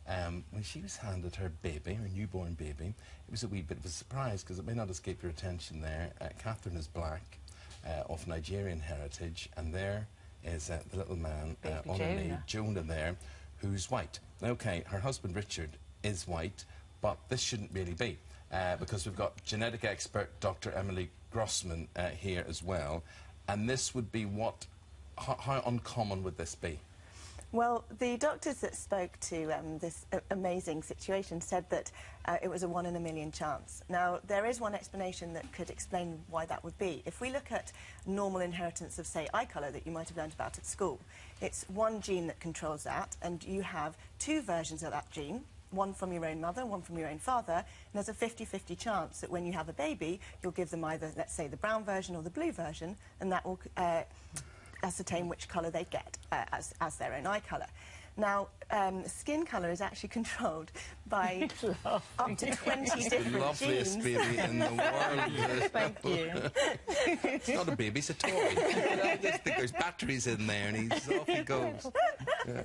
when she was handed her baby, her newborn baby, it was a wee bit of a surprise because it may not escape your attention there. Catherine is black, of Nigerian heritage, and there is the little man on her knee, Jonah there, who's white. Okay, her husband Richard is white, but this shouldn't really be, because we've got genetic expert Dr. Emily Grossman here as well, and this would be what, how uncommon would this be? Well, the doctors that spoke to this amazing situation said that it was a 1 in a million chance. Now, there is one explanation that could explain why that would be. If we look at normal inheritance of, say, eye colour that you might have learned about at school, it's one gene that controls that, and you have 2 versions of that gene, one from your own mother, one from your own father, and there's a 50-50 chance that when you have a baby, you'll give them either, let's say, the brown version or the blue version, and that will ascertain which colour they get as their own eye colour. Now, skin colour is actually controlled by up to 20 different the loveliest genes. baby in the world. Thank you. It's not a baby, it's a toy. I just think there's batteries in there and off he goes. Yeah.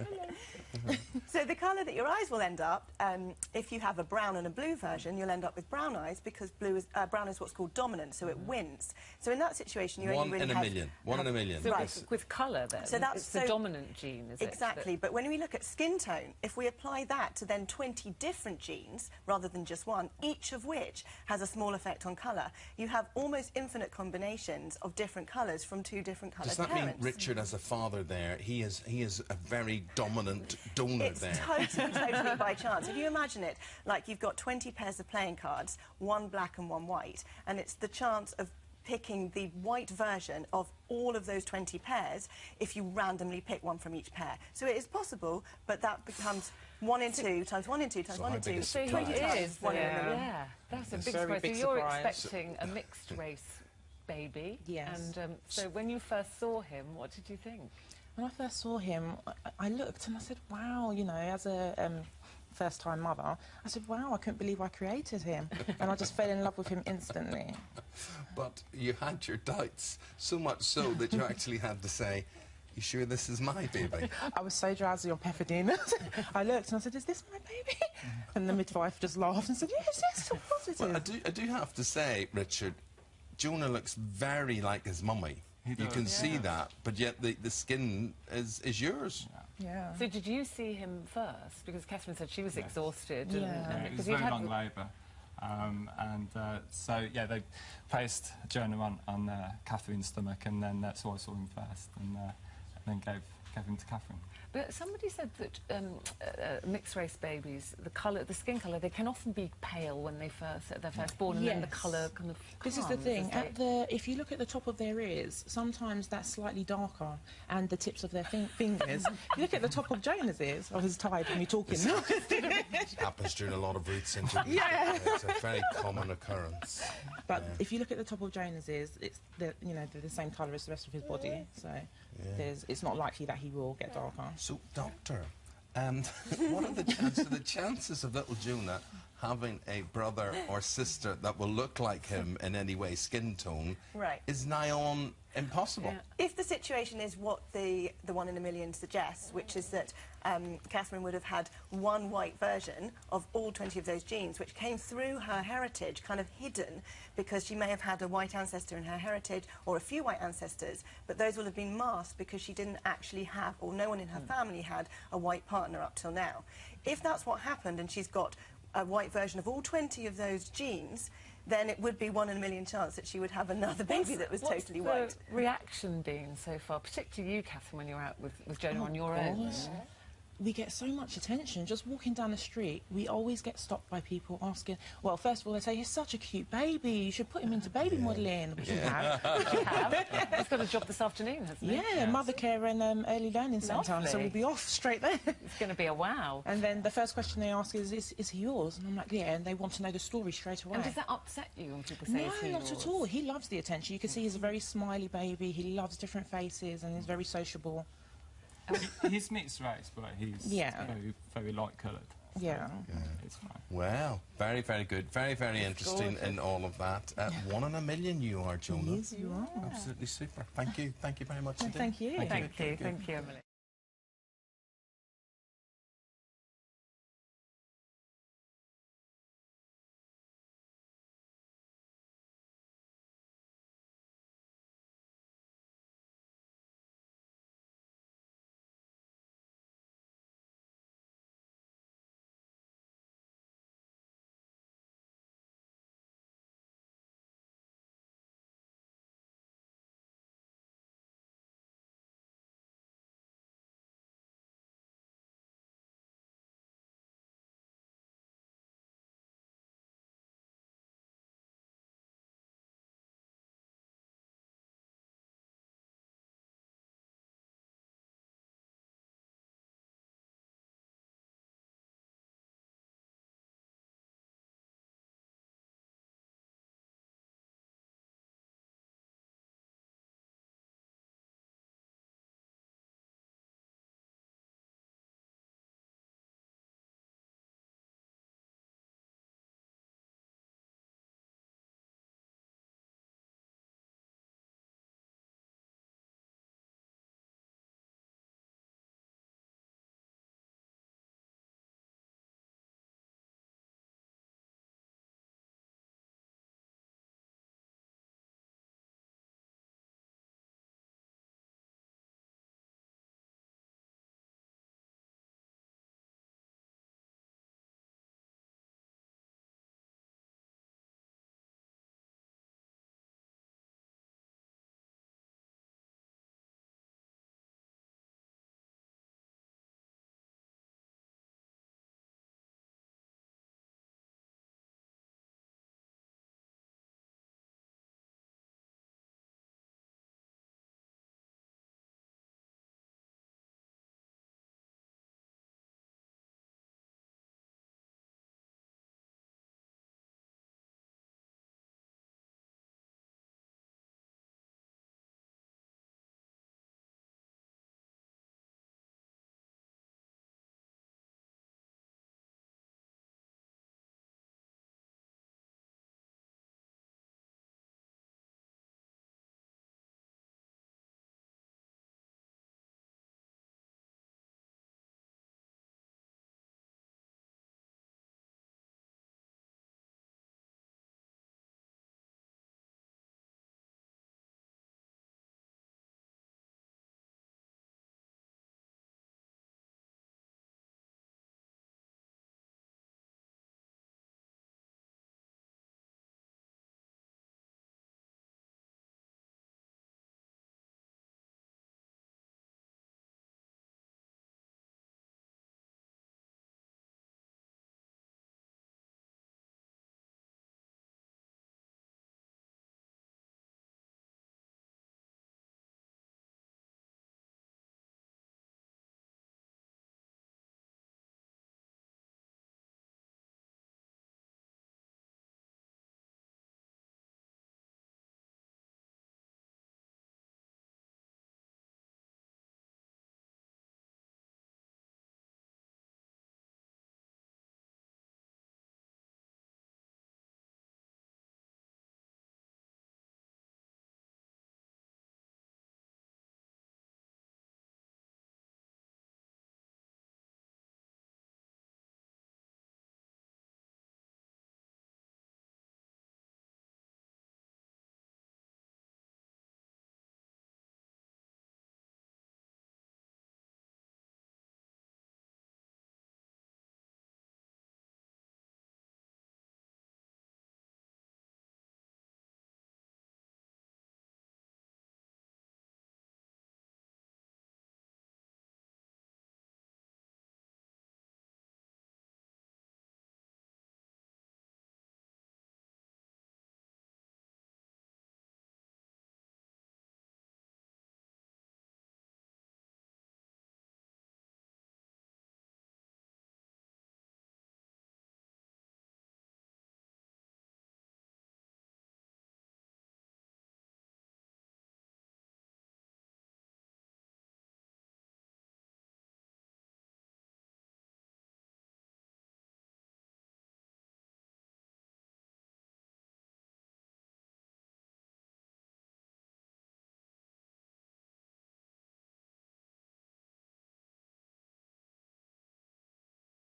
So the colour that your eyes will end up, if you have a brown and a blue version, you'll end up with brown eyes because brown is what's called dominant, so it wins. So in that situation, you only really have... 1 in a million. So right. with colour, then, so that's it's the dominant gene, is exactly, it? but when we look at skin tone, if we apply that to then 20 different genes, rather than just one, each of which has a small effect on colour, you have almost infinite combinations of different colours from 2 different coloured parents. Does that mean Richard, as a father there, he is a very dominant donor there? It's totally by chance. If you imagine it, like you've got 20 pairs of playing cards, 1 black and 1 white, and it's the chance of picking the white version of all of those 20 pairs if you randomly pick one from each pair. So it is possible, but that becomes 1 in 2 times 1 in 2 times 1 in 2. So 20 times 1 in a million. Yeah, that's a big very surprise. big So you're surprise. expecting a mixed race baby. Yes. And so when you first saw him, what did you think? When I first saw him, I looked and I said, wow, you know, as a first-time mother, I said, wow, I couldn't believe I created him. And I just fell in love with him instantly. But you had your doubts, so much so that you actually had to say, you sure this is my baby? I was so drowsy on Pepidine. I looked and I said, is this my baby? And the midwife just laughed and said, yes, yes, of course it is. Well, I do have to say, Richard, Jonah looks very like his mummy. You can see that, but yet the skin is yours. Yeah. So did you see him first? Because Catherine said she was exhausted. Yeah. It was very long labour. So, yeah, they placed Jonah on Catherine's stomach, and then that's why I saw him first, and then gave him to Catherine. But somebody said that mixed-race babies, the skin colour, they can often be pale when they're first born, and then the colour kind of This is the thing. If you look at the top of their ears, sometimes that's slightly darker, and the tips of their fingers. If you look at the top of Jonah's ears, of his tie, when you're talking now. It happens during a lot of Ruth's interviews. Yeah. It's a very common occurrence. But if you look at the top of Jonah's ears, they're the same colour as the rest of his body, so it's not likely that he will get darker. So, Doctor, what are the chances of little Jonah having a brother or sister that will look like him in any way, skin tone, is nigh on impossible? Yeah. If the situation is what the 1 in a million suggests, which is that Catherine would have had one white version of all 20 of those genes, which came through her heritage, kind of hidden, because she may have had a white ancestor in her heritage, or a few white ancestors, but those will have been masked because she didn't actually have, or no one in her family had, a white partner up till now. If that's what happened and she's got a white version of all 20 of those genes, then it would be 1 in a million chance that she would have another baby that was totally white. What's the reaction been so far, particularly you, Catherine, when you're out with Jonah on your own? We get so much attention. Just walking down the street, we always get stopped by people asking, well, first of all, they say, he's such a cute baby, you should put him into baby modelling. Which you have. You have. He's got a job this afternoon, hasn't he? Yeah, mother care and early learning centre, so we'll be off straight there. It's going to be a wow. And then the first question they ask is he yours? And I'm like, yeah, and they want to know the story straight away. And does that upset you when people say no, is he not yours? at all. He loves the attention. You can see he's a very smiley baby, he loves different faces and he's very sociable. He's mixed race, but he's very, very light-coloured. Yeah. It's fine. Well, very, very good. Very, very interesting in all of that. 1 in a million you are, Jonah. Yes, you are. Absolutely super. Thank you. Thank you very much indeed. Thank you. Thank you, Emily.